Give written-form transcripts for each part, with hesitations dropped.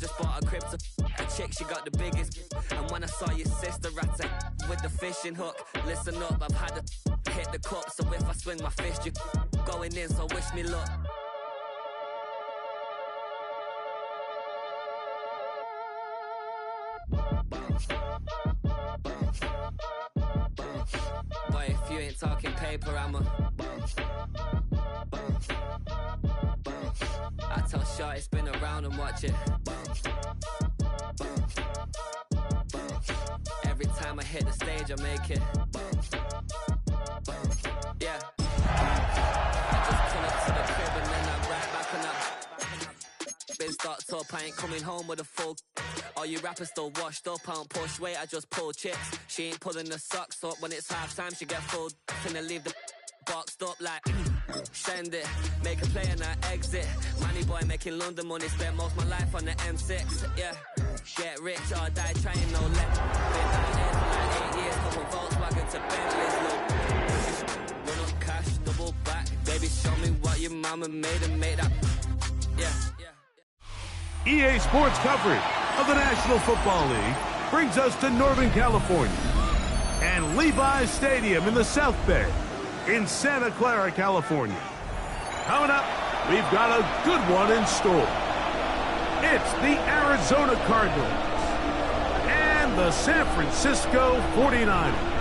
just bought a crib to a chick, she got the biggest. And when I saw your sister at it with the fishing hook, listen up, I've had to hit the cup. So if I swing my fist, you going in, so wish me luck. Boy, if you ain't talking paper, I'm a I tell Shorty spin around and watch it. Every time I hit the stage, I make it. Yeah. I just pull up to the crib and then I'm right back on up. Been stocked up, I ain't coming home with a full. All you rappers still washed up, I don't push weight, I just pull chicks. She ain't pulling the socks up when it's halftime, she get full. Finna leave the boxed up like send it, make a play and I exit. Money boy making London money, spent most of my life on the M6. Yeah, get rich or die trying, no let. Been down here for like 8 years, couple Volkswagen to Bentleys. Look, run up cash, double back. Baby, show me what your mama made and make that. Yeah. EA Sports coverage of the National Football League brings us to Northern California and Levi's Stadium in the South Bay in Santa Clara, California. Coming up, we've got a good one in store. It's the Arizona Cardinals and the San Francisco 49ers.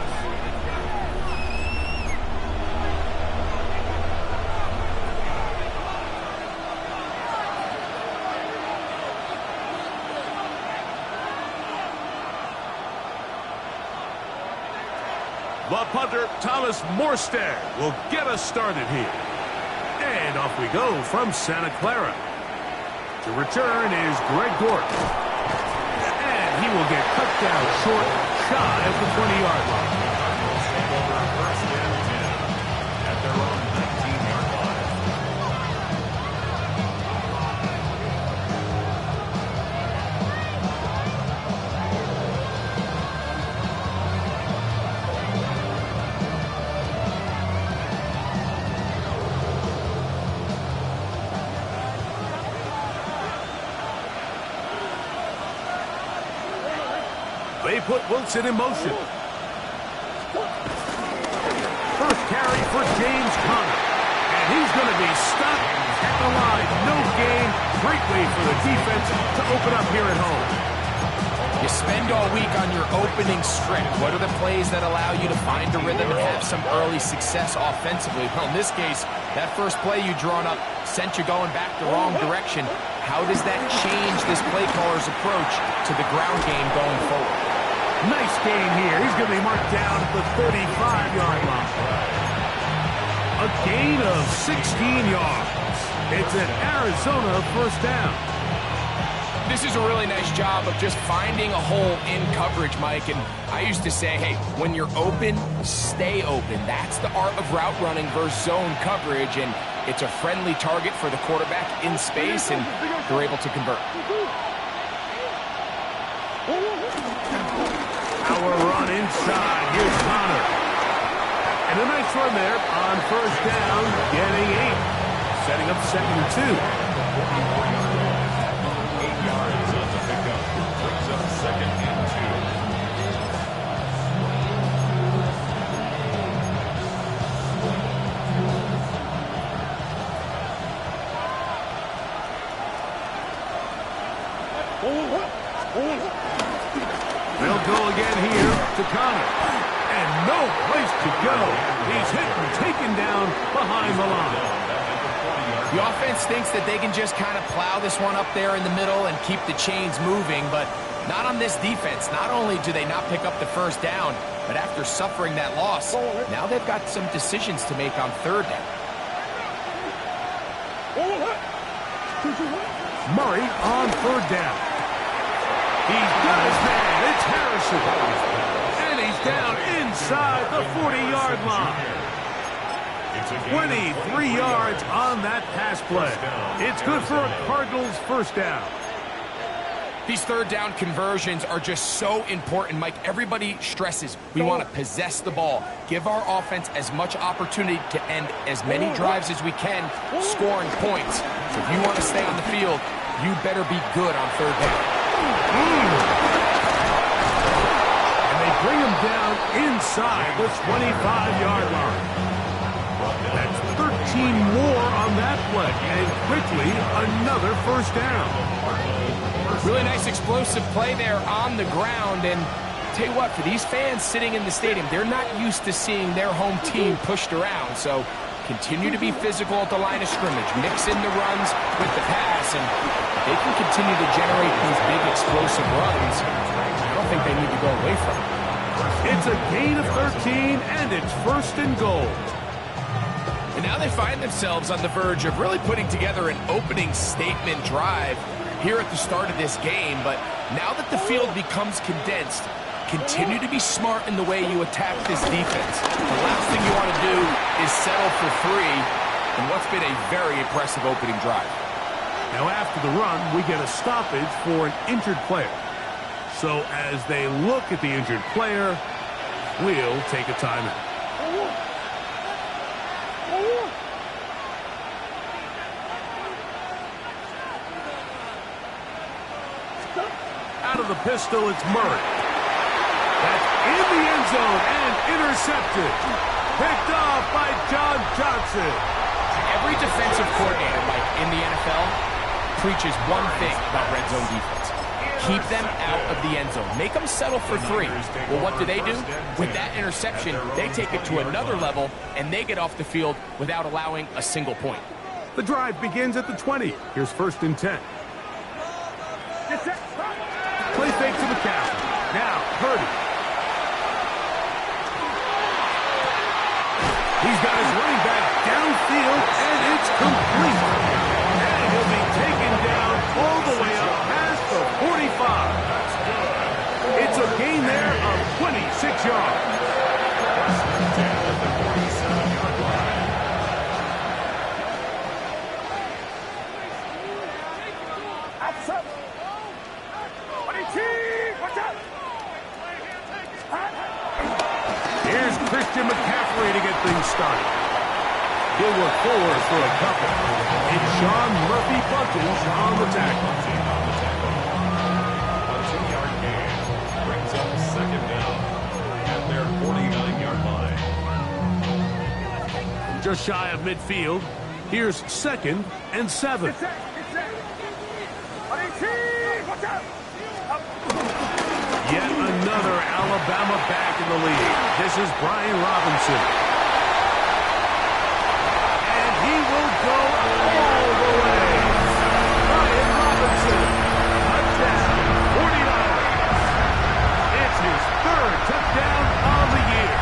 The punter, Thomas Morstead, will get us started here. And off we go from Santa Clara. To return is Greg Gordon. And he will get cut down short, shy of the 20-yard line. First and 10 at their own 19-yard line. They put Wilson in motion. First carry for James Conner. And he's going to be stopped at the line. No gain. Great way for the defense to open up here at home. You spend all week on your opening strip. What are the plays that allow you to find a rhythm and have some early success offensively? Well, in this case, that first play you drawn up sent you going back the wrong direction. How does that change this play caller's approach to the ground game going forward? Nice gain here. He's going to be marked down at the 35-yard line. A gain of 16 yards. It's an Arizona first down. This is a really nice job of just finding a hole in coverage, Mike. And I used to say, hey, when you're open, stay open. That's the art of route running versus zone coverage. And it's a friendly target for the quarterback in space, and they're able to convert. Our run inside. Here's Conner. And a nice run there on first down, getting 8. Setting up 2nd and 2. 8 yards on the pickup. Brings up 2nd and 2. They'll go again here to Conner. And no place to go. He's hit and taken down behind the line. The offense thinks that they can just kind of plow this one up there in the middle and keep the chains moving, but not on this defense. Not only do they not pick up the first down, but after suffering that loss, now they've got some decisions to make on third down. Murray on third down. He's got his man. It's Harrison. And he's down inside the 40-yard line. 23 yards on that pass play. It's good for a Cardinals first down. These third down conversions are just so important, Mike. Everybody stresses we want to possess the ball, give our offense as much opportunity to end as many drives as we can, scoring points. So if you want to stay on the field, you better be good on third down. And they bring him down inside the 25-yard line. That's 13 more on that play, and quickly another first down. Really nice explosive play there on the ground, and tell you what, for these fans sitting in the stadium, they're not used to seeing their home team pushed around, so continue to be physical at the line of scrimmage, mix in the runs with the pass, and they can continue to generate these big explosive runs. I don't think they need to go away from it. It's a gain of 13, and it's first and goal. And now they find themselves on the verge of really putting together an opening statement drive here at the start of this game. But now that the field becomes condensed, continue to be smart in the way you attack this defense. The last thing you want to do is settle for three in what's been a very impressive opening drive. Now after the run, we get a stoppage for an injured player. So as they look at the injured player, we'll take a timeout. Out of the pistol, it's Murray. That's in the end zone and intercepted. Picked off by John Johnson. Every defensive coordinator, like in the NFL, preaches one thing about red zone defense. Keep them out of the end zone. Make them settle for three. Well, what do? With that interception, they take it to another level, and they get off the field without allowing a single point. The drive begins at the 20. Here's first and 10. Play fake to McCaffrey. Now, Purdy. He's got his running back downfield, and it's complete. And he'll be taken down all the way up past the 45. It's a gain there of 26 yards. Here's Christian McCaffrey to get things started. He'll work forward for a couple. It's Sean Murphy Bunches on the tackle. A 2-yard gain brings up second down at their 49-yard line. Just shy of midfield. Here's second and 7. Yet another Alabama back in the lead. This is Brian Robinson. And he will go all the way. Brian Robinson. Touchdown, 49. It's his third touchdown on the year.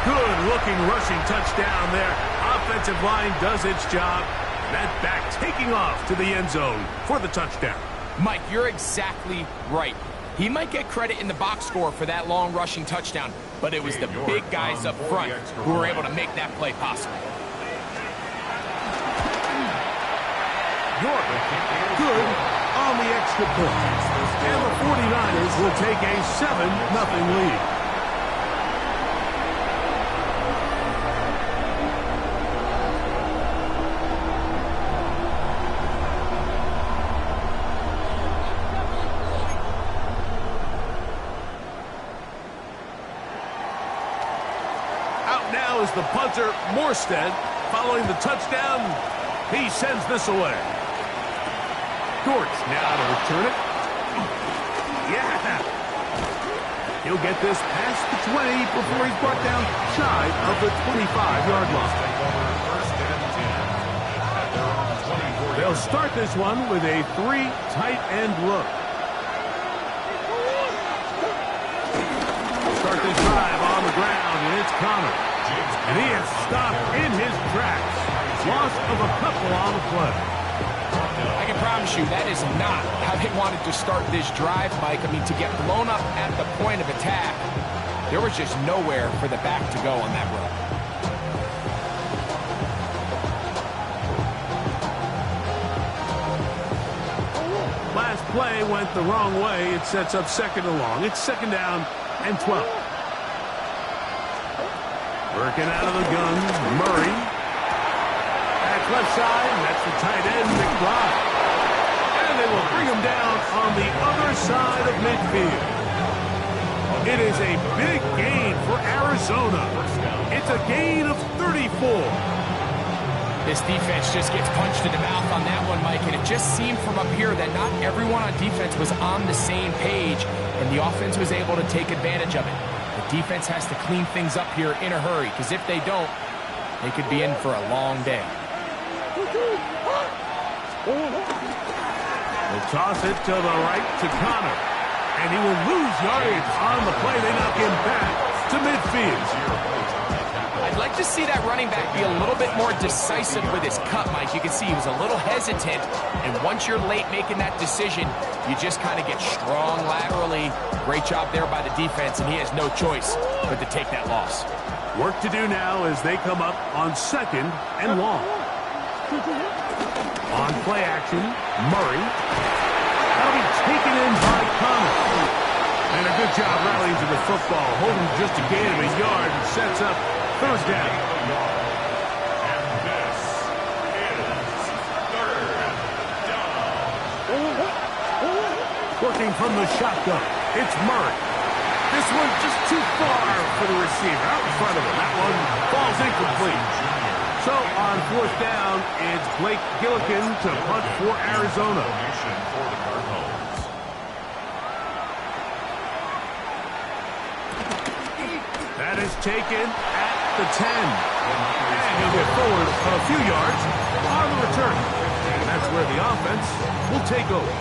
Good-looking rushing touchdown there. Offensive line does its job. That back taking off to the end zone for the touchdown. Mike, you're exactly right. He might get credit in the box score for that long rushing touchdown, but it was the big guys up front who were able to make that play possible. York, good on the extra point. And the 49ers will take a 7-0 lead. Now is the punter, Morstead. Following the touchdown, he sends this away. Dortch now to return it. Yeah! He'll get this past the 20 before he's brought down shy of the 25-yard line. They'll start this one with a 3 tight end look. Start this drive on the ground, and it's Connor. And he is stopped in his tracks. Loss of a couple on the play. I can promise you that is not how they wanted to start this drive, Mike. I mean, to get blown up at the point of attack, there was just nowhere for the back to go on that run. Last play went the wrong way. It sets up second and long. It's second down and 12. Working out of the gun, Murray. That's left side, and that's the tight end, McBride. And they will bring him down on the other side of midfield. It is a big gain for Arizona. It's a gain of 34. This defense just gets punched in the mouth on that one, Mike, and it just seemed from up here that not everyone on defense was on the same page, and the offense was able to take advantage of it. The defense has to clean things up here in a hurry, because if they don't, they could be in for a long day. They'll toss it to the right to Connor, and he will lose yardage on the play. They knock him back to midfield. I'd like to see that running back be a little bit more decisive with his cut, Mike. You can see he was a little hesitant, and once you're late making that decision, you just kind of get strong laterally. Great job there by the defense, and he has no choice but to take that loss. Work to do now as they come up on 2nd and long. On play action, Murray. That'll be taken in by Connor. And a good job rallying to the football, holding just a gain of a yard and sets up 3rd down. And this is 3rd down. Working from the shotgun, it's Murray. This one just too far for the receiver, out in front of him. That one falls incomplete. So on 4th down, it's Blake Gillikin to punt for Arizona. For the Cardinals. That is taken at the 10. And he'll get forward a few yards on the return. And that's where the offense will take over.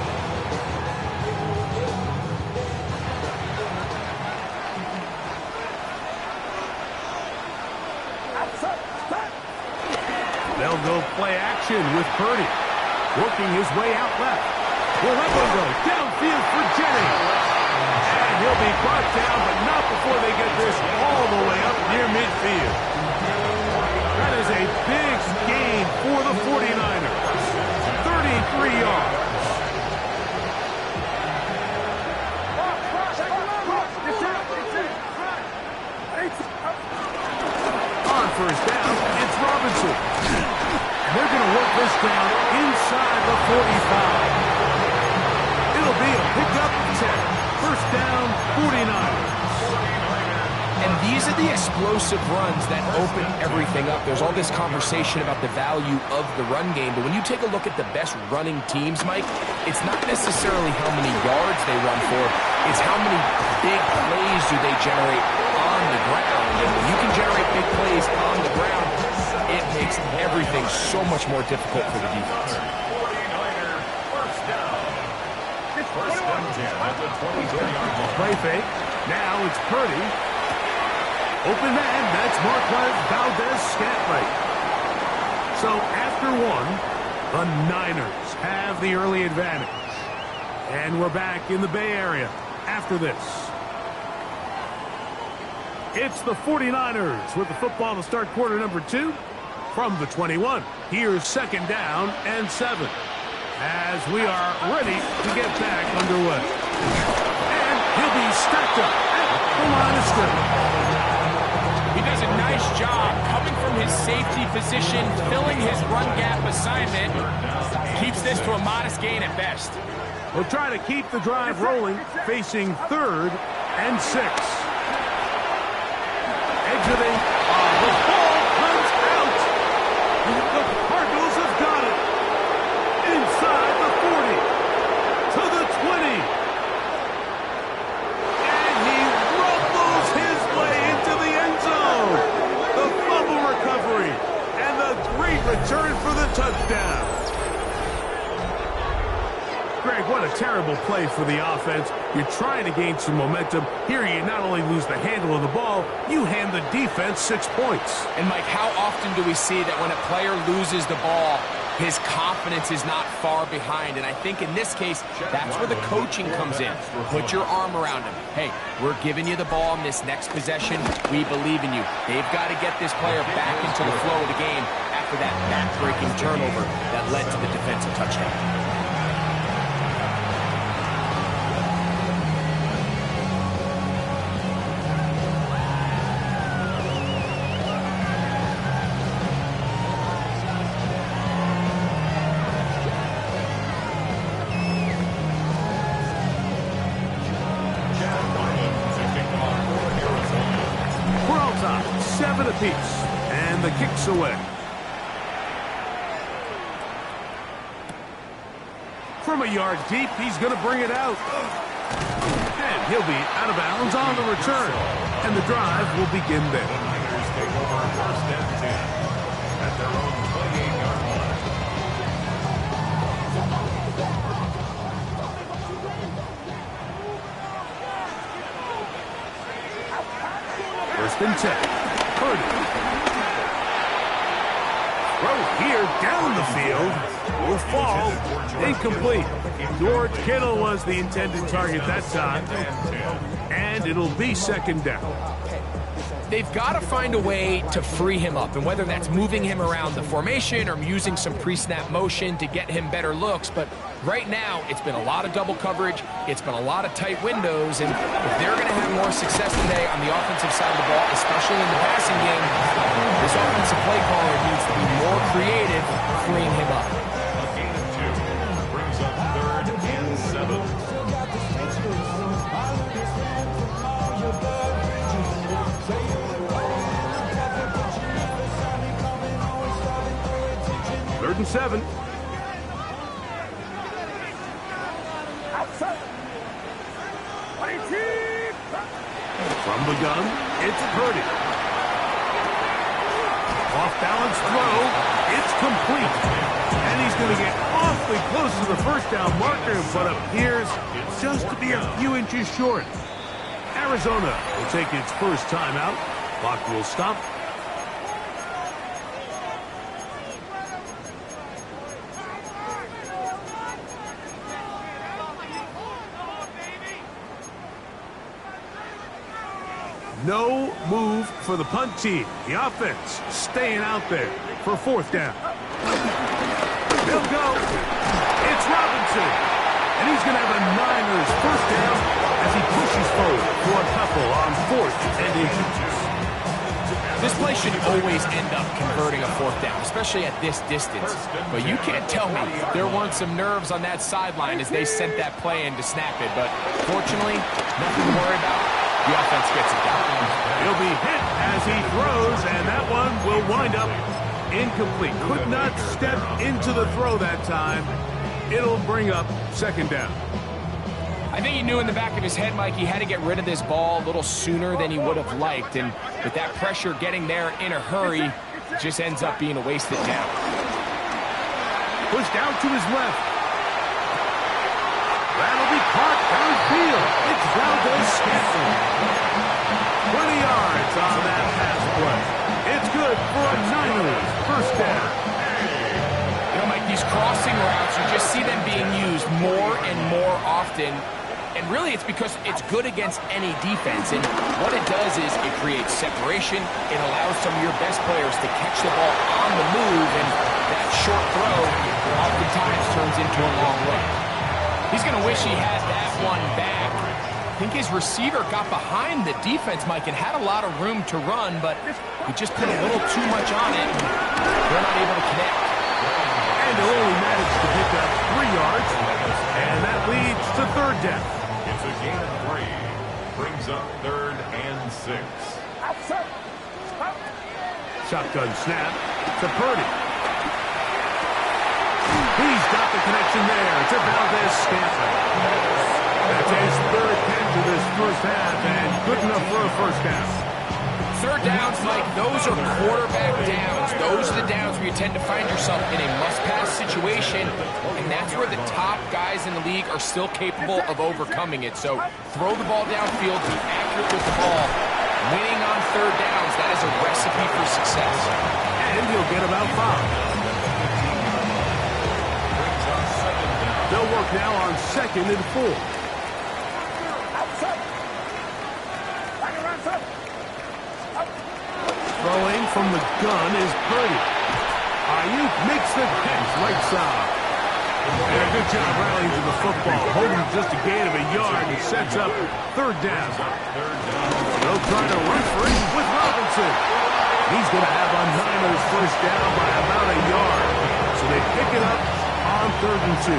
They'll go play action with Purdy. Working his way out left. Will that one go downfield for Jennings? And he'll be brought down, but not before they get this all the way up near midfield. That is a big gain for the 49ers. 33 yards. On 1st down, it's Robinson. They're going to work this down inside the 45. It'll be a pickup of 10. 1st down, 49ers. And these are the explosive runs that open everything up. There's all this conversation about the value of the run game, but when you take a look at the best running teams, Mike, it's not necessarily how many yards they run for, it's how many big plays do they generate on the ground. And when you can generate big plays on the ground, it makes everything so much more difficult for the defense. 49er, 1st down. 1st and 10 at the 23-yard line. Play fake. Now it's Purdy. Open man, that's Marquez Valdez-Scantling. So after one, the Niners have the early advantage. And we're back in the Bay Area after this. It's the 49ers with the football to start quarter number 2 from the 21. Here's 2nd down and 7 as we are ready to get back underway. And he'll be stacked up at the line of scrimmage. He does a nice job coming from his safety position, filling his run gap assignment. Keeps this to a modest gain at best. We'll try to keep the drive rolling, facing 3rd and 6. Exiting, the ball comes out. The Cardinals have got it. Inside the 40, to the 20. And he rumbles his way into the end zone. The fumble recovery, and the great return for the touchdown. Greg, what a terrible play for the offense. You're trying to gain some momentum. Here you not only lose the handle of the ball, you hand the defense 6 points. And Mike, how often do we see that when a player loses the ball, his confidence is not far behind? And I think in this case, that's where the coaching comes in. Put your arm around him. Hey, we're giving you the ball in this next possession. We believe in you. They've got to get this player back into the flow of the game after that back-breaking turnover that led to the defensive touchdown. apiece. And the kick's away. From a yard deep, he's going to bring it out. And he'll be out of bounds on the return. And the drive will begin there. The Niners take over first and 10 at their own 28-yard line. First and 10. Purdy. Throw here down the field. Will fall. Incomplete. George Kittle was the intended target that time. And it'll be second down. They've got to find a way to free him up, and whether that's moving him around the formation or using some pre-snap motion to get him better looks. But right now, it's been a lot of double coverage. It's been a lot of tight windows, and if they're going to have more success today on the offensive side of the ball, especially in the passing game, this offensive play caller needs to be more creative freeing him up. A gain of 2 brings up third and 7. Third and 7. From the gun, it's Purdy. Off-balance throw. It's complete. And he's going to get awfully close to the first down marker, but appears just to be a few inches short. Arizona will take its first timeout. Clock will stop. No move for the punt team. The offense staying out there for fourth down. They'll go. It's Robinson. And he's going to have a Niners first down as he pushes forward for a couple on fourth and inches. This play should always end up converting a fourth down, especially at this distance. But you can't tell me there weren't some nerves on that sideline as they sent that play in to snap it. But fortunately, nothing to worry about. The offense gets it down. He'll be hit as he throws, and that one will wind up incomplete. Could not step into the throw that time. It'll bring up second down. I think he knew in the back of his head, Mike, he had to get rid of this ball a little sooner than he would have liked. And with that pressure getting there in a hurry, it just ends up being a wasted down. Pushed out to his left. That'll be caught downfield. It's Valdez-Scantling. 20 yards on that pass play. It's good for a Niners first down. You know, Mike, these crossing routes, you just see them being used more and more often. And really, it's because it's good against any defense. And what it does is it creates separation. It allows some of your best players to catch the ball on the move. And that short throw oftentimes turns into a long run. He's going to wish he had that one back. I think his receiver got behind the defense, Mike, and had a lot of room to run, but he just put a little too much on it, and they're not able to connect. And he'll only manage to pick up 3 yards, and that leads to third down. It's a gain of 3. Brings up third and 6. Shotgun snap to Purdy. He's got the connection there to Valdez-Scantling. That's his third catch of this first half, and good enough for a first down. Third downs, Mike, those are quarterback downs. Those are the downs where you tend to find yourself in a must-pass situation, and that's where the top guys in the league are still capable of overcoming it. So throw the ball downfield, be accurate with the ball. Winning on third downs, that is a recipe for success. And he'll get about 5. They'll work now on second and 4. Throwing from the gun is Purdy. Ayuk makes the catch right side. And a good job rallying to the football. Holding just a gain of a yard and sets up third down. They'll try to run for it with Robinson. He's going to have a Niners first down by about a yard. So they pick it up on third and 2.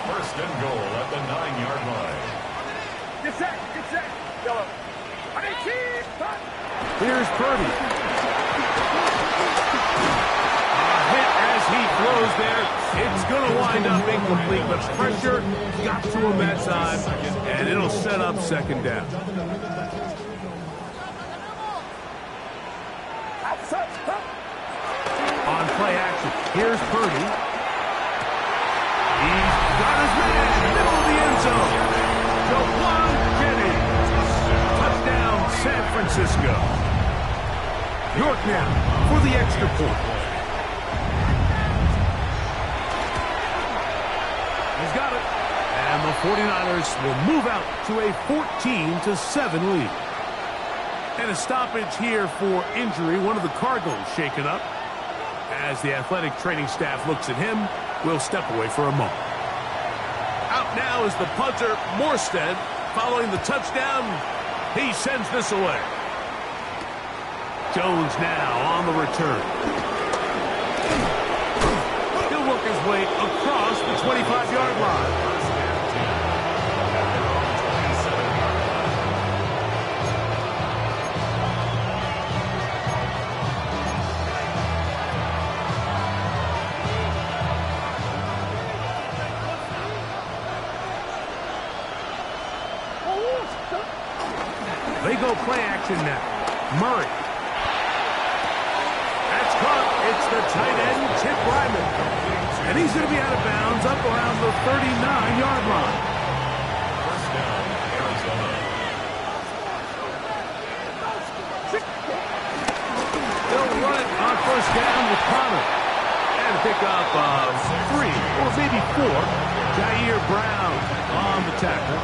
First and goal at the 9-yard line. Get set. Yellow. Here's Purdy. Hit as he throws there. It's going to wind up incomplete, but pressure got to him that time, and it'll set up second down. On play action, here's Purdy. He's got his man, middle of the end zone. Jawan Jennings. Touchdown, San Francisco. York now for the extra point. He's got it. And the 49ers will move out to a 14-7 lead. And a stoppage here for injury. One of the Cardinals shaken up. As the athletic training staff looks at him, we'll step away for a moment. Out now is the punter, Morstead. Following the touchdown, he sends this away. Jones now on the return. He'll work his way across the 25-yard line. They go play action now. Murray. That's caught. It's the tight end, Chip Ryman. And he's going to be out of bounds up around the 39-yard line. First down, Arizona. They'll run it on first down with Connor. And a pickup of 3 or maybe 4. Jair Brown on the tackle.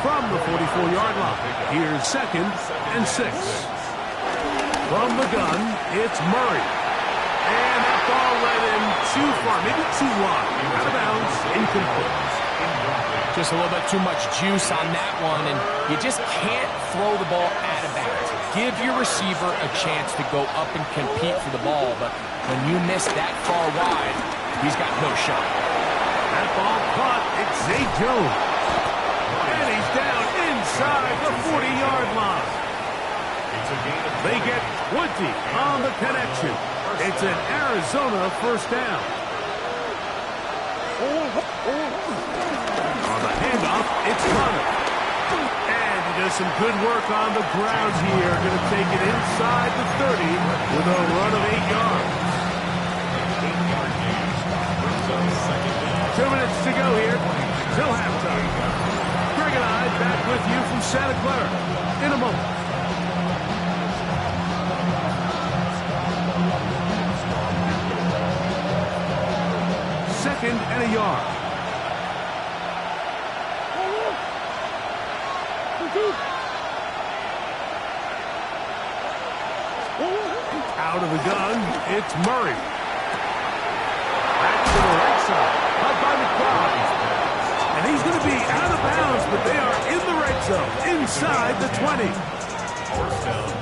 From the 44-yard line, here's 2nd and 6. From the gun, it's Murray. And that ball led him too far, maybe too wide. Out of bounds, incomplete. Just a little bit too much juice on that one, and you just can't throw the ball out of bounds. Give your receiver a chance to go up and compete for the ball, but when you miss that far wide, he's got no shot. That ball caught. It's Zay Jones. And he's down inside the 40-yard line. They get 20 on the connection. It's an Arizona first down. On the handoff, it's Connor. And he does some good work on the ground here. Going to take it inside the 30 with a run of 8 yards. 2 minutes to go here till halftime. Greg and I back with you from Santa Clara in a moment. Second and a yard. Out of the gun, it's Murray. Back to the right side. Caught by McBride. And he's going to be out of bounds, but they are in the red zone, inside the 20.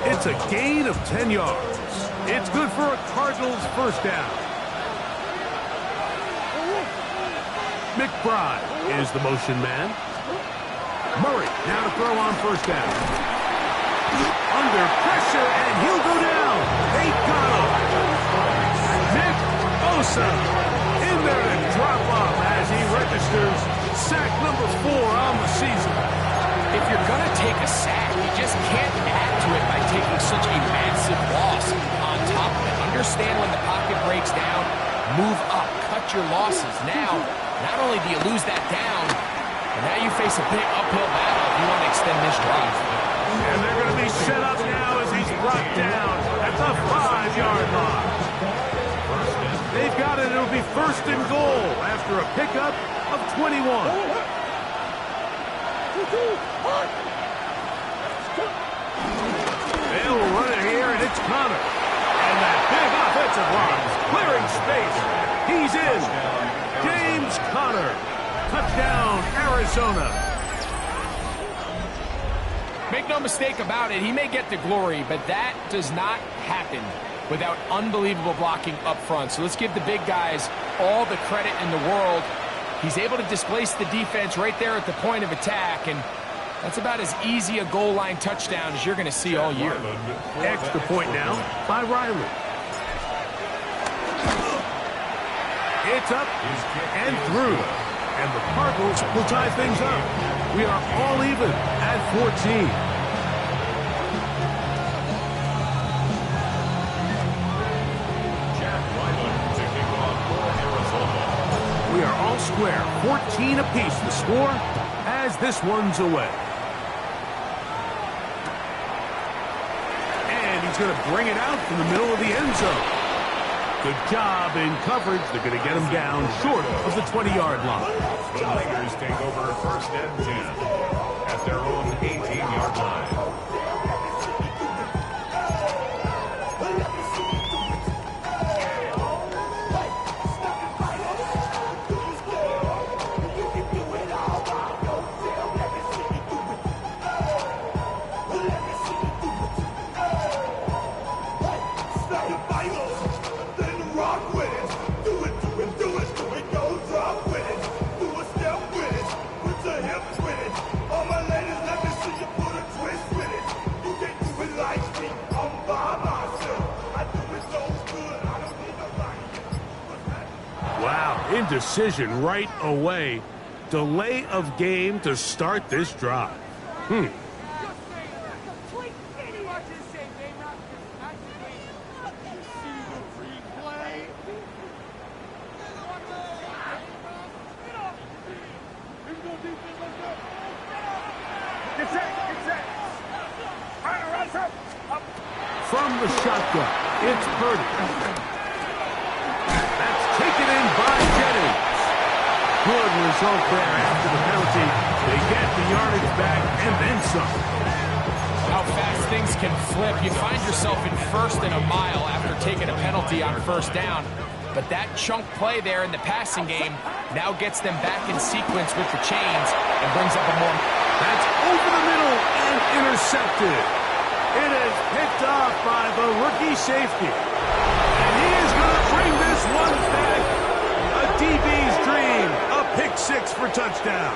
It's a gain of 10 yards. It's good for a Cardinals first down. McBride is the motion man. Murray now to throw on first down. Under pressure, and he'll go down. They got him. Nick Bosa in there to drop off as he registers sack number 4 on the season. If you're going to take a sack, you just can't add to it by taking such a massive loss on top of it. Understand when the pocket breaks down, move up, cut your losses. Now, not only do you lose that down, but now you face a big uphill battle if you want to extend this drive. And they're going to be set up now as he's brought down at the 5-yard line. They've got it. It'll be first and goal after a pickup of 21. They'll run it here, and it's Connor. And that big offensive line clearing space. He's in. James Conner. Touchdown, Arizona. Make no mistake about it, he may get the glory, but that does not happen without unbelievable blocking up front. So let's give the big guys all the credit in the world. He's able to displace the defense right there at the point of attack, and That's about as easy a goal line touchdown as you're going to see all year. Extra point now by Riley. It's up and through. And the Cardinals will tie things up. We are all even at 14. Jack Ryland to kick off for Arizona. We are all square. 14 apiece the score as this one's away. And he's going to bring it out from the middle of the end zone. Good job in coverage. They're going to get him down short of the 20-yard line. The Tigers take over first and 10 at their own 18-yard line. Indecision right away. Delay of game to start this drive. From the shotgun, it's Purdy. That's taken in by Jennings. Good result there after the penalty. They get the yardage back and then some. How fast things can flip. You find yourself in first and a mile after taking a penalty on first down. But that chunk play there in the passing game now gets them back in sequence with the chains and brings up a more... That's over the middle and intercepted. It is picked off by the rookie safety. And he is going to bring this one back. A DB's dream. A pick six for touchdown.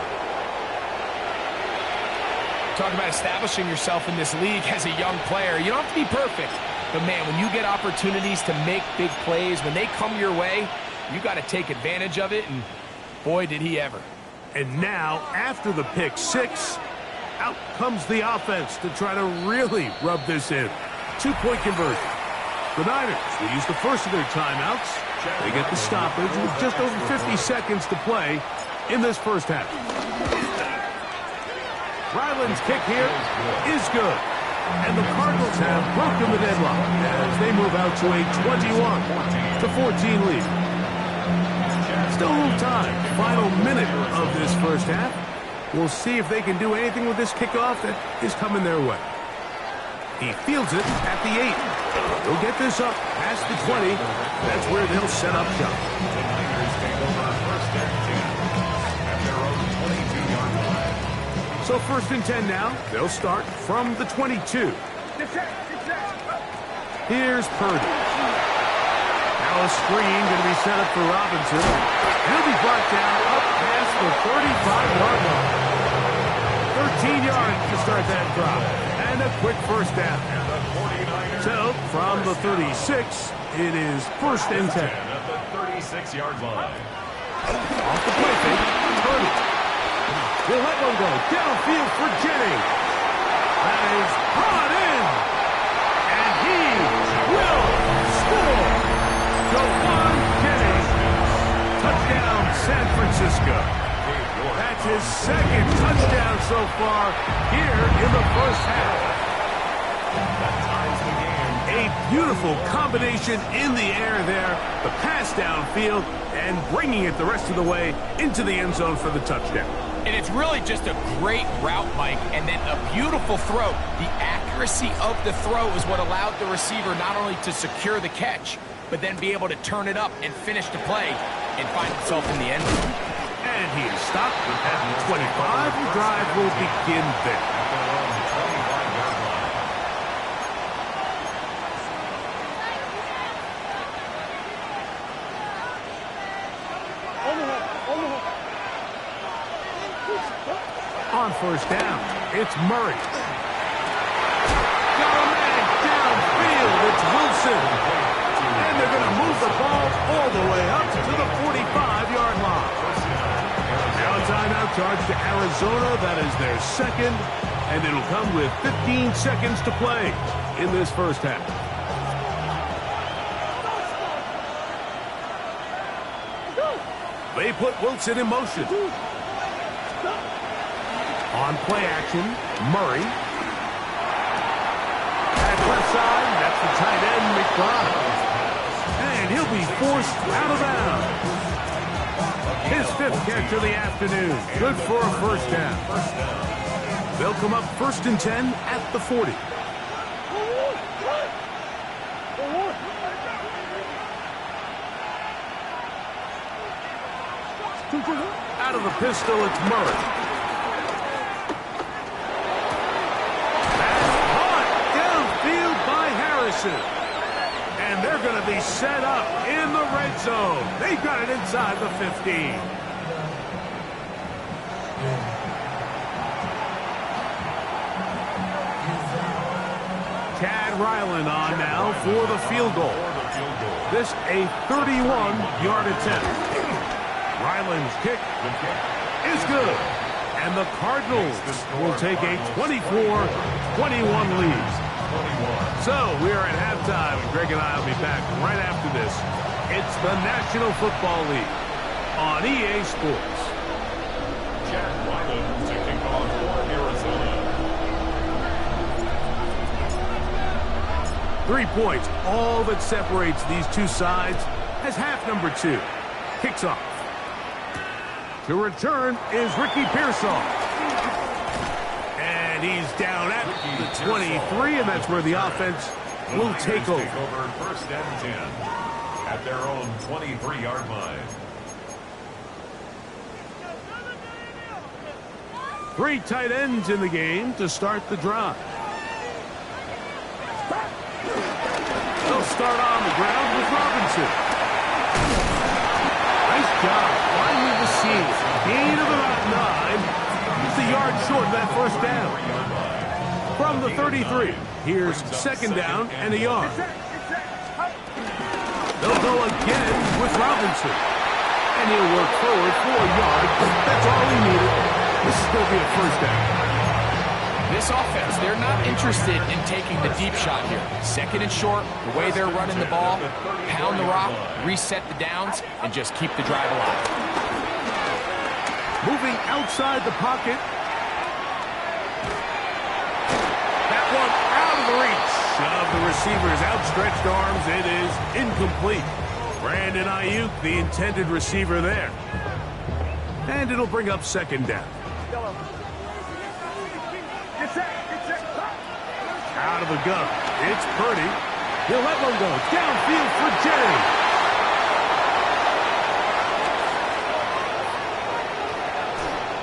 Talk about establishing yourself in this league as a young player. You don't have to be perfect. But, man, when you get opportunities to make big plays, when they come your way, you got to take advantage of it. And, boy, did he ever. And now, after the pick six, out comes the offense to try to really rub this in. 2-point conversion. The Niners will use the first of their timeouts. They get the stoppage with just over 50 seconds to play in this first half. Ryland's kick here is good. And the Cardinals have broken the deadlock as they move out to a 21-14 lead. Still a little time. Final minute of this first half. We'll see if they can do anything with this kickoff that is coming their way. He fields it at the 8. He'll get this up past the 20. That's where they'll set up shop. The Niners take over first and 10 at their own 22-yard line. So first and 10 now. They'll start from the 22. Here's Purdy. Now a screen going to be set up for Robinson. He'll be brought down up past the 35-yard line. 13 yards to start that drop. And a quick first down. So from the 36, it is first and 10. At the 36-yard line. Off the play fake, Purdy. We'll let one go. Downfield for Jennings. That is brought in. And he will score. Jawan Jennings. Touchdown, San Francisco. That's his second touchdown so far here in the first half. That ties the game. A beautiful combination in the air there. The pass downfield and bringing it the rest of the way into the end zone for the touchdown. And it's really just a great route, Mike, and then a beautiful throw. The accuracy of the throw is what allowed the receiver not only to secure the catch, but then be able to turn it up and finish the play and find himself in the end zone. And he is stopped at the 25. The drive will begin there. On first down, It's Murray. Got a man downfield. It's Wilson. And they're going to move the ball all the way up to the 45-yard line. Now a timeout charge to Arizona. That is their second. And it'll come with 15 seconds to play in this first half. They put Wilson in motion. On play action, Murray. At left side, that's the tight end, McBride. And he'll be forced out of bounds. His fifth catch of the afternoon. Good for a first down. They'll come up 1st and 10 at the 40. Out of the pistol, it's Murray. That's caught downfield by Harrison. And they're going to be set up in the red zone. They've got it inside the 15. Chad Ryland on now for the field goal. This a 31-yard attempt. Ryland's kick is good. And the Cardinals will take a 24-21 lead. So we are at halftime. Greg and I will be back right after this. It's the National Football League on EA Sports. Chad Ryland to kick off for Arizona. 3 points, all that separates these two sides as half number 2 kicks off. To return is Ricky Pearsall. And he's down at the 23, and that's where the offense will take over. 1st and 10 at their own 23-yard line. 3 tight ends in the game to start the drive. They'll start on the ground with Robinson. Nice job finding the seam. Gain of about 9. Just a yard short of that first down. From the 33, here's 2nd down and a yard. They'll go again with Robinson. And he'll work forward for a yard. That's all he needed. This is going to be a first down. This offense, they're not interested in taking the deep shot here. 2nd and short, the way they're running the ball, pound the rock, reset the downs, and just keep the drive alive. Moving outside the pocket. That one out of the reach of the receiver's outstretched arms. It is incomplete. Brandon Ayuk, the intended receiver there. And it'll bring up 2nd down. Out of the gun. It's Purdy. He'll let one go. Downfield for Jerry.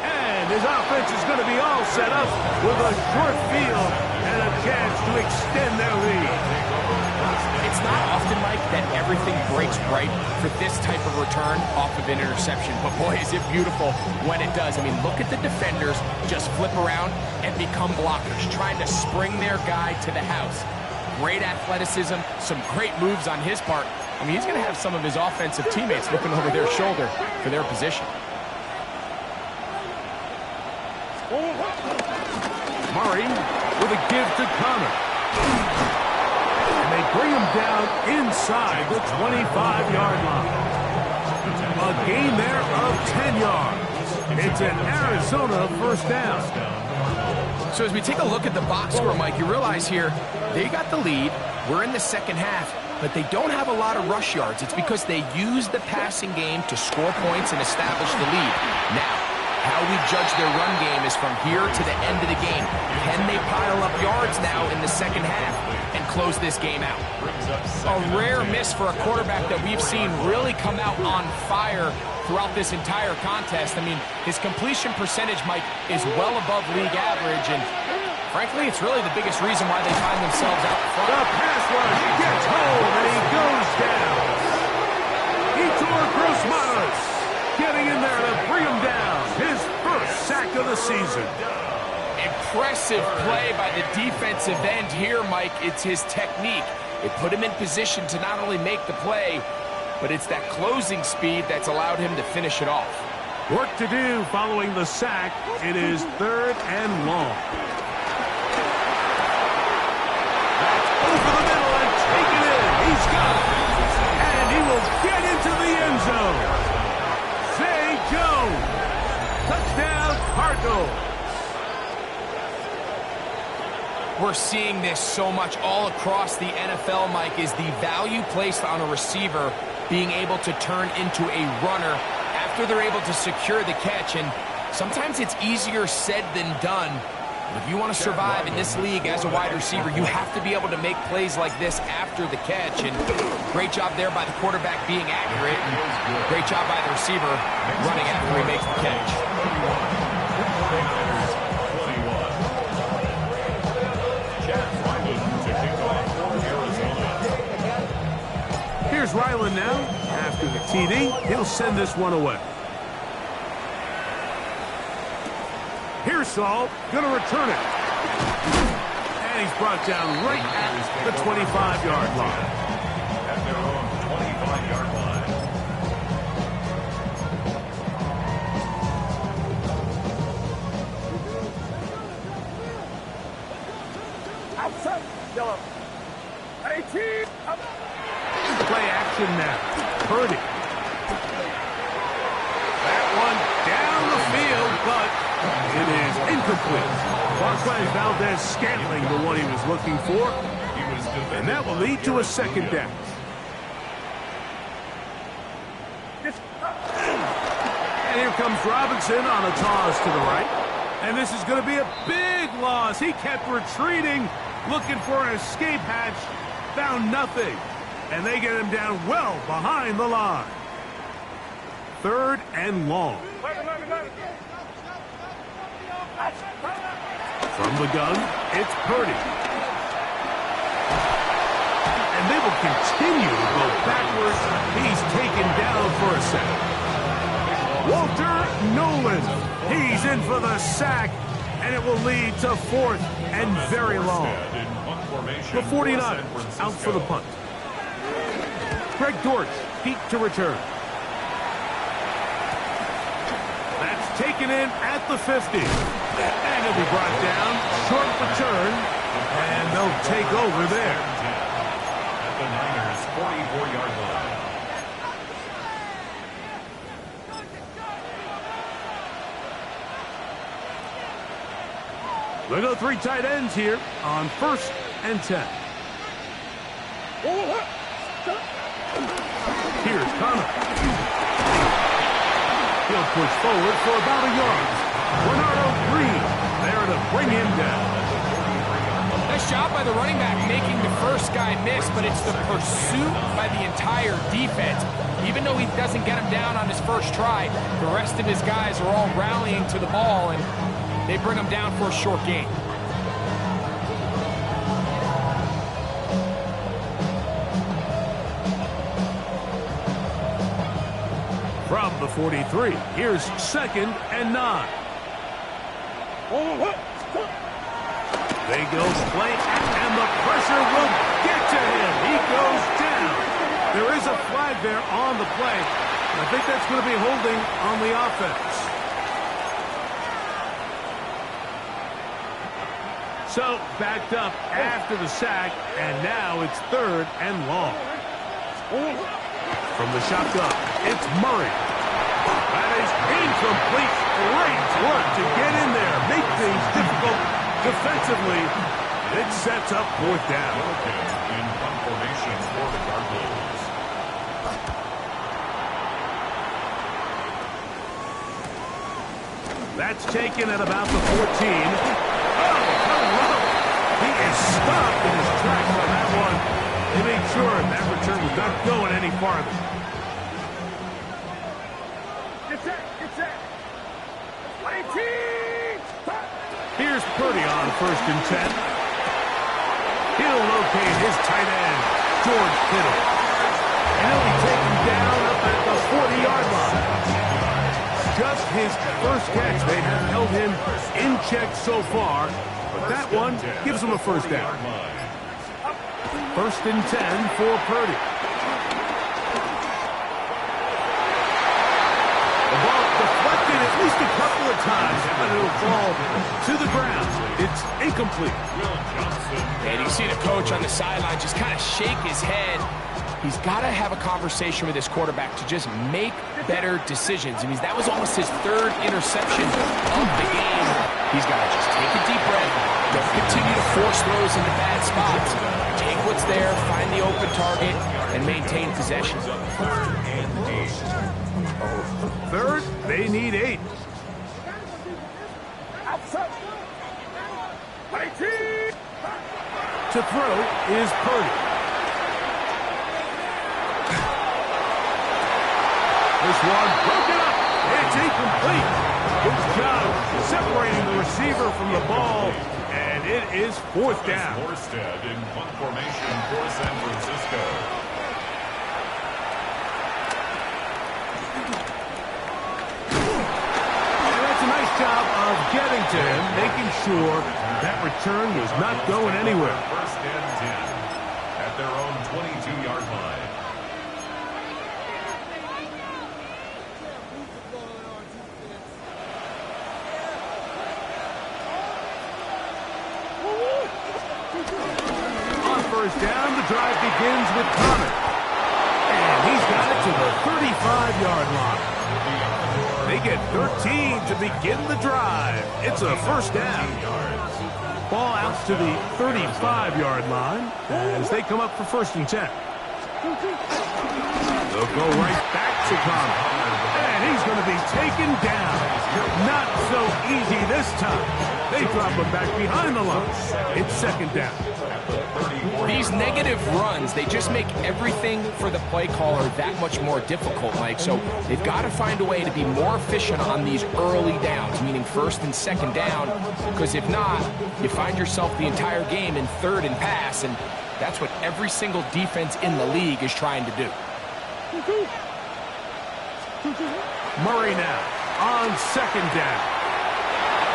And his offense is going to be all set up with a short field and a chance to extend their lead. It's not often, Mike, that everything breaks right for this type of return off of an interception. But boy, is it beautiful when it does. I mean, look at the defenders just flip around and become blockers, trying to spring their guy to the house. Great athleticism, some great moves on his part. I mean, he's going to have some of his offensive teammates looking over their shoulder for their position. Murray with a give to Connor. And they bring him down inside the 25-yard line. A gain there of 10 yards. It's an Arizona first down. So as we take a look at the box score, Mike, you realize here they got the lead. We're in the 2nd half, but they don't have a lot of rush yards. It's because they use the passing game to score points and establish the lead. Now, how we judge their run game is from here to the end of the game. Can they pile up yards now in the 2nd half and close this game out? A rare miss for a quarterback that we've seen really come out on fire throughout this entire contest. I mean, his completion percentage, Mike, is well above league average, and frankly, it's really the biggest reason why they find themselves out front. The pass rush gets home, and he goes down. Yetur Gross-Matos getting in there to bring him down. His first sack of the season. impressive play by the defensive end here, Mike. It's his technique. It put him in position to not only make the play, but it's that closing speed that's allowed him to finish it off. Work to do following the sack. It is 3rd and long. That's over the middle and taken in. He's got it. And he will get into the end zone. Zay Jones. Touchdown, Cardinals. We're seeing this so much all across the NFL, Mike, is the value placed on a receiver being able to turn into a runner after they're able to secure the catch. And sometimes it's easier said than done. But if you want to survive in this league as a wide receiver, you have to be able to make plays like this after the catch. And great job there by the quarterback being accurate. And great job by the receiver running after he makes the catch. Here's Ryland now. After the TD, he'll send this one away. Here's Saul, going to return it. And he's brought down right at the 25-yard line. At their own 25-yard line. Outside, yellow. 18. Up. Play action now. Purdy. That one down the field, but it is incomplete. Marquez Valdez-Scantling, the one he was looking for. And that will lead to a second down. And here comes Robinson on a toss to the right. And this is going to be a big loss. He kept retreating, looking for an escape hatch. Found nothing. And they get him down well behind the line. 3rd and long. From the gun, it's Purdy. And they will continue to go backwards. He's taken down for a sack. Walter Nolan. He's in for the sack. And it will lead to 4th and very long. The 49ers out for the punt. Greg Dortch, deep to return. That's taken in at the 50. And he'll be brought down, short return, and they'll take over there. At the Niners' 44-yard line. They go 3 tight ends here on 1st and 10. Here's Connor. He'll push forward for about a yard. Bernardo Green there to bring him down. Nice job by the running back making the first guy miss, but it's the pursuit by the entire defense. Even though he doesn't get him down on his first try, the rest of his guys are all rallying to the ball, and they bring him down for a short gain. From the 43, here's 2nd and 9. They go play, and the pressure will get to him. He goes down. There is a flag there on the play. I think that's going to be holding on the offense. So, backed up after the sack, and now it's 3rd and long. From the shotgun, it's Murray. That is incomplete. Great work to get in there, make things difficult defensively. It sets up 4th down. In punt formation for the Cardinals. That's taken at about the 14. Oh, hello. He is stopped in his tracks on that one. They made sure that return was not going any farther. Here's Purdy on 1st and 10. He'll locate his tight end, George Kittle. And he'll be taken down up at the 40-yard line. Just him his first catch. They have held him in check so far, but that one gives him a first down. 1st and 10 for Purdy. The ball deflected at least a couple of times, but it'll fall to the ground. It's incomplete. And you see the coach on the sideline just kind of shake his head. He's got to have a conversation with his quarterback to just make better decisions. I mean, that was almost his 3rd interception of the game. He's got to just take a deep breath. Don't continue to force throws into bad spots. Take what's there, find the open target, and maintain possession. 3rd, they need 8. To throw is Purdy. This one broken up. It's incomplete. Good job separating the receiver from the ball, and it is 4th down. Morstead in punt formation for San Francisco. And that's a nice job of getting to him, making sure that return was not going anywhere. 1st and 10 at their own 22-yard line. First down, the drive begins with Connor. And he's got it to the 35-yard line. They get 13 to begin the drive. It's a first down. Ball out to the 35-yard line as they come up for 1st and 10. They'll go right back to Connor. And he's going to be taken down. Not so easy this time. They drop him back behind the line. It's 2nd down. These negative runs, they just make everything for the play caller that much more difficult, Mike. So they've got to find a way to be more efficient on these early downs, meaning 1st and 2nd down, because if not, you find yourself the entire game in 3rd and pass, and that's what every single defense in the league is trying to do. Murray now on 2nd down.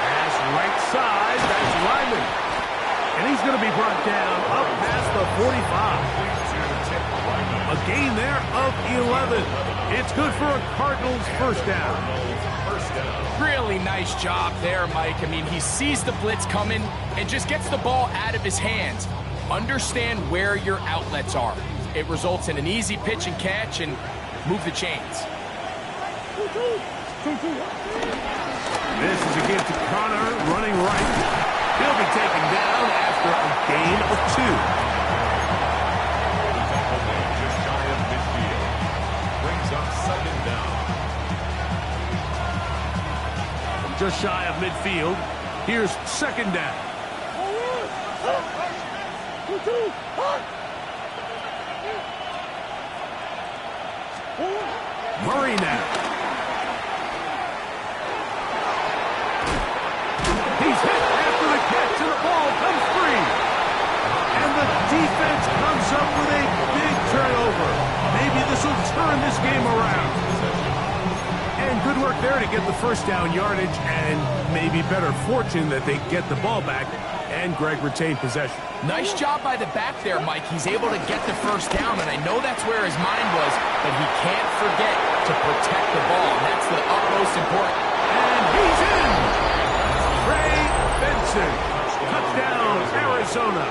Pass right side, that's Lyman. And he's going to be brought down up past the 45. A gain there of 11. It's good for a Cardinals first down. Really nice job there, Mike. I mean, he sees the blitz coming and just gets the ball out of his hands. Understand where your outlets are. It results in an easy pitch and catch and move the chains. This is a give to Connor, running right. He'll be taken down after a gain of 2. Just shy of midfield. Brings up 2nd down. Just shy of midfield. Here's 2nd down. Murray now. He's hit after the catch, and the ball comes free. And the defense comes up with a big turnover. Maybe this will turn this game around. And good work there to get the first down yardage, and maybe better fortune that they get the ball back, and Greg retained possession. Nice job by the back there, Mike. He's able to get the first down, and I know that's where his mind was, but he can't forget to protect the ball. That's the utmost important. And he's in! Trey Benson. Touchdown, Arizona.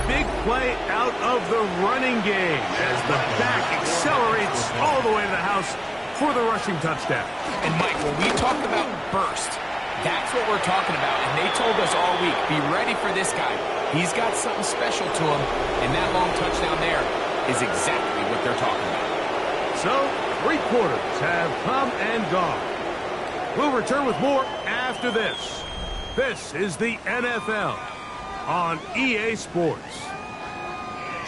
Big play out of the running game as the back accelerates all the way to the house for the rushing touchdown. And, Mike, when we talk about burst, that's what we're talking about. And they told us all week, be ready for this guy. He's got something special to him, and that long touchdown there is exactly what they're talking about. So, 3 quarters have come and gone. We'll return with more after this. This is the NFL on EA Sports.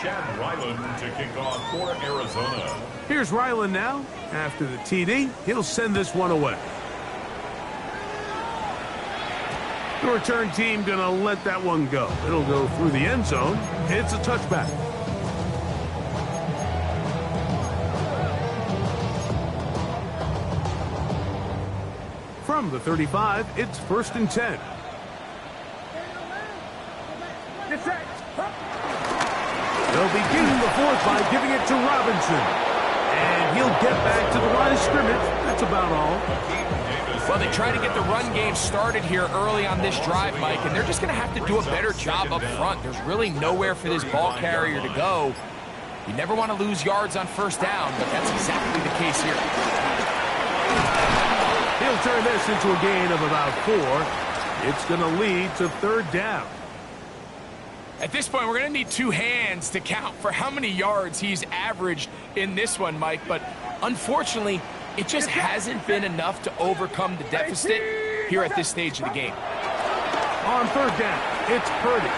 Chad Ryland to kick off for Arizona. Here's Ryland now. After the TD, he'll send this one away. The return team going to let that one go. It'll go through the end zone. It's a touchback. From the 35, it's 1st and 10. They'll begin the fourth by giving it to Robinson. And he'll get back to the line of scrimmage. That's about all. Well, they try to get the run game started here early on this drive, Mike, and they're just going to have to do a better job up front. There's really nowhere for this ball carrier to go. You never want to lose yards on first down, but that's exactly the case here. He'll turn this into a gain of about 4. It's going to lead to 3rd down. At this point, we're going to need 2 hands to count for how many yards he's averaged in this one, Mike. But unfortunately, it just hasn't been enough to overcome the deficit here at this stage of the game. On 3rd down, it's Purdy.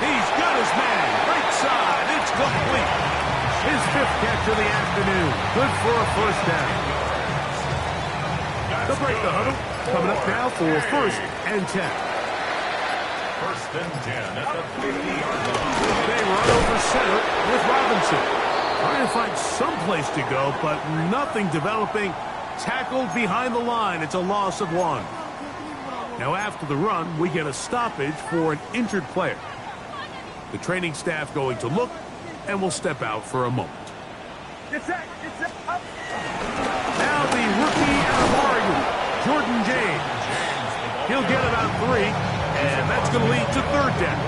He's got his man. Right side. It's complete. His 5th catch of the afternoon. Good for a 1st down. They'll break the huddle. Coming up now for 1st and 10. 1st and 10 at the 50-yard line. They run over center with Robinson. Trying to find some place to go, but nothing developing. Tackled behind the line. It's a loss of 1. Now after the run, we get a stoppage for an injured player. The training staff going to look, and will step out for a moment. Now the rookie out of Oregon, Jordan James. He'll get about 3, and that's going to lead to 3rd down.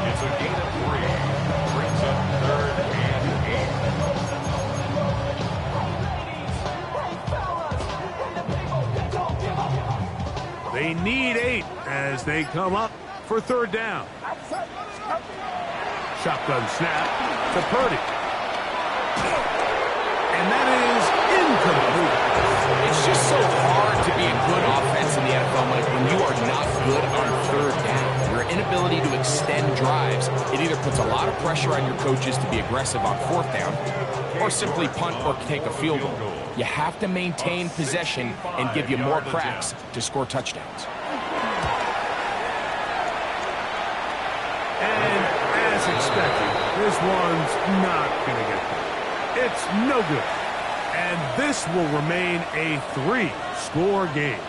It's a gain of 3. Brings up 3rd and 8. They need 8 as they come up for 3rd down. Shotgun snap to Purdy. And that is incomplete. It's just so hard to be a good offense in the NFL, Mike, when you are not good on 3rd down. Your inability to extend drives, it either puts a lot of pressure on your coaches to be aggressive on 4th down, or simply punt or take a field goal. You have to maintain possession and give you more cracks to score touchdowns. And as expected, this one's not going to get there. It's no good. And this will remain a 3-score game.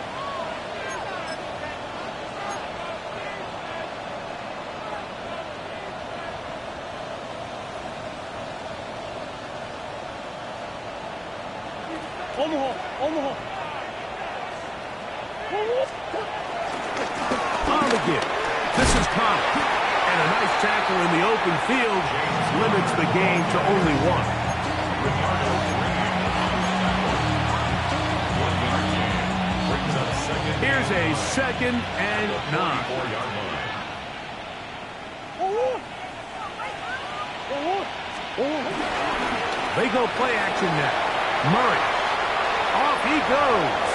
On the give. This is Connor. And a nice tackle in the open field limits the game to only 1. Here's a 2nd and 9. They go play action now. Murray. Off he goes.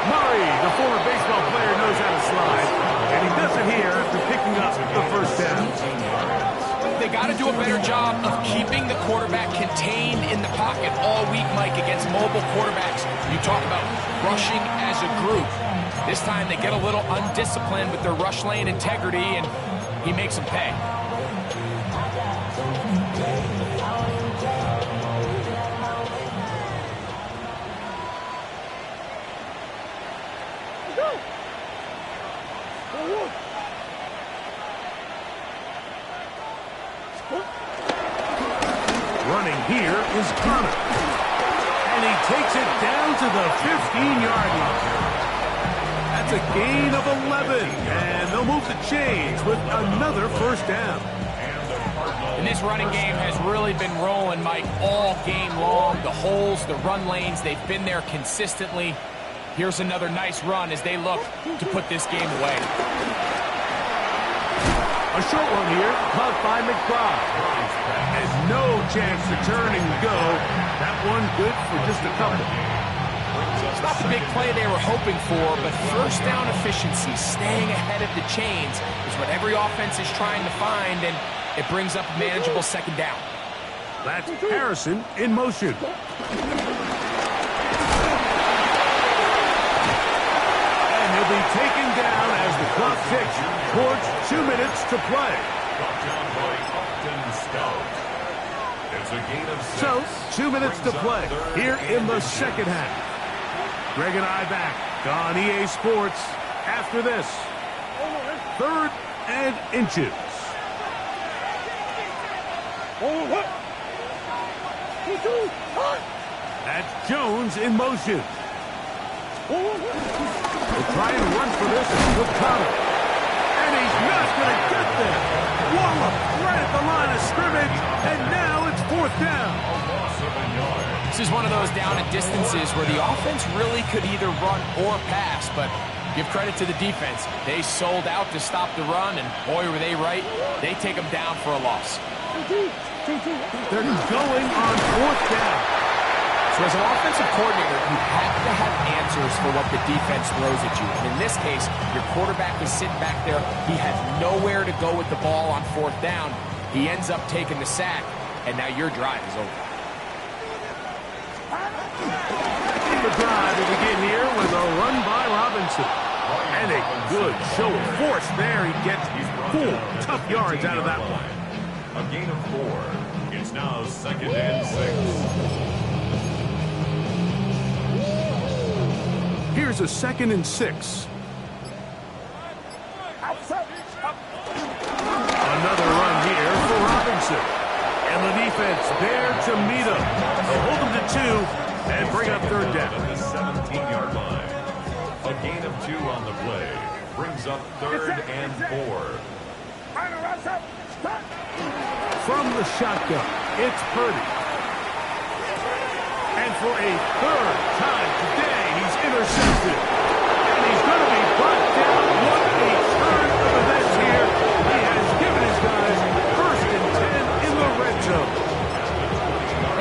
Murray, the former baseball player, knows how to slide. And he does it here after picking up the 1st down. They got to do a better job of keeping the quarterback contained in the pocket all week, Mike, against mobile quarterbacks. You talk about rushing as a group. This time they get a little undisciplined with their rush lane integrity, and he makes them pay. Running here is Connor. And he takes it down to the 15-yard line. That's a gain of 11. And they'll move the chains with another 1st down. And this running game has really been rolling, Mike, all game long. The holes, the run lanes, they've been there consistently. Here's another nice run as they look to put this game away. A short one here, caught by McBride. And no chance to turn and go. That one good for just a couple. It's not the big play they were hoping for, but 1st down efficiency, staying ahead of the chains, is what every offense is trying to find, and it brings up a manageable 2nd down. That's Harrison in motion. And he'll be taken down as the clock ticks towards 2 minutes to play. It's a gain of 6. So, 2 minutes to Brings up play third here in and the inches. second half. Greg and I back on EA Sports after this. 3rd and inches. That's Jones in motion. They'll try and run for this with Connor. And he's not going to get there. Wallop right at the line of scrimmage, and now it's 4th down. Loss of a yard. This is one of those down and distances where the offense really could either run or pass, but give credit to the defense. They sold out to stop the run, and boy, were they right. They take them down for a loss. They're going on 4th down. So as an offensive coordinator, you have to have answers for what the defense throws at you. And in this case, your quarterback is sitting back there. He has nowhere to go with the ball on 4th down. He ends up taking the sack, and now your drive is over. The drive will begin here with a run by Robinson. And a good show of force there. He gets 4 tough yards out of that one. A gain of 4. It's now 2nd and 6. Here's a 2nd and 6. Another run here for Robinson. And the defense there to meet him. They'll hold him to 2 and bring up 3rd down. At the 17-yard line. A gain of 2 on the play. Brings up 3rd and 4. From the shotgun, it's Purdy. And for a 3rd time today, he's intercepted. And he's going to be brought down. What a turn of events here. He has given his guys 1st and 10 in the red zone.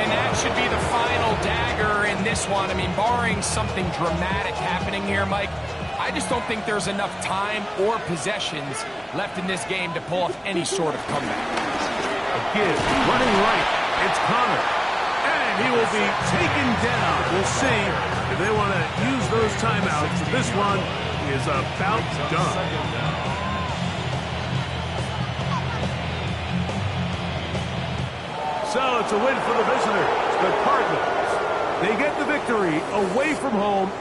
And that should be the final dagger in this one. I mean, barring something dramatic happening here, Mike, I just don't think there's enough time or possessions left in this game to pull off any sort of comeback. Again, running right, it's Connor. And he will be taken down. We'll see if they want to use those timeouts. This one is about done. So it's a win for the visitors, the Cardinals. They get the victory away from home.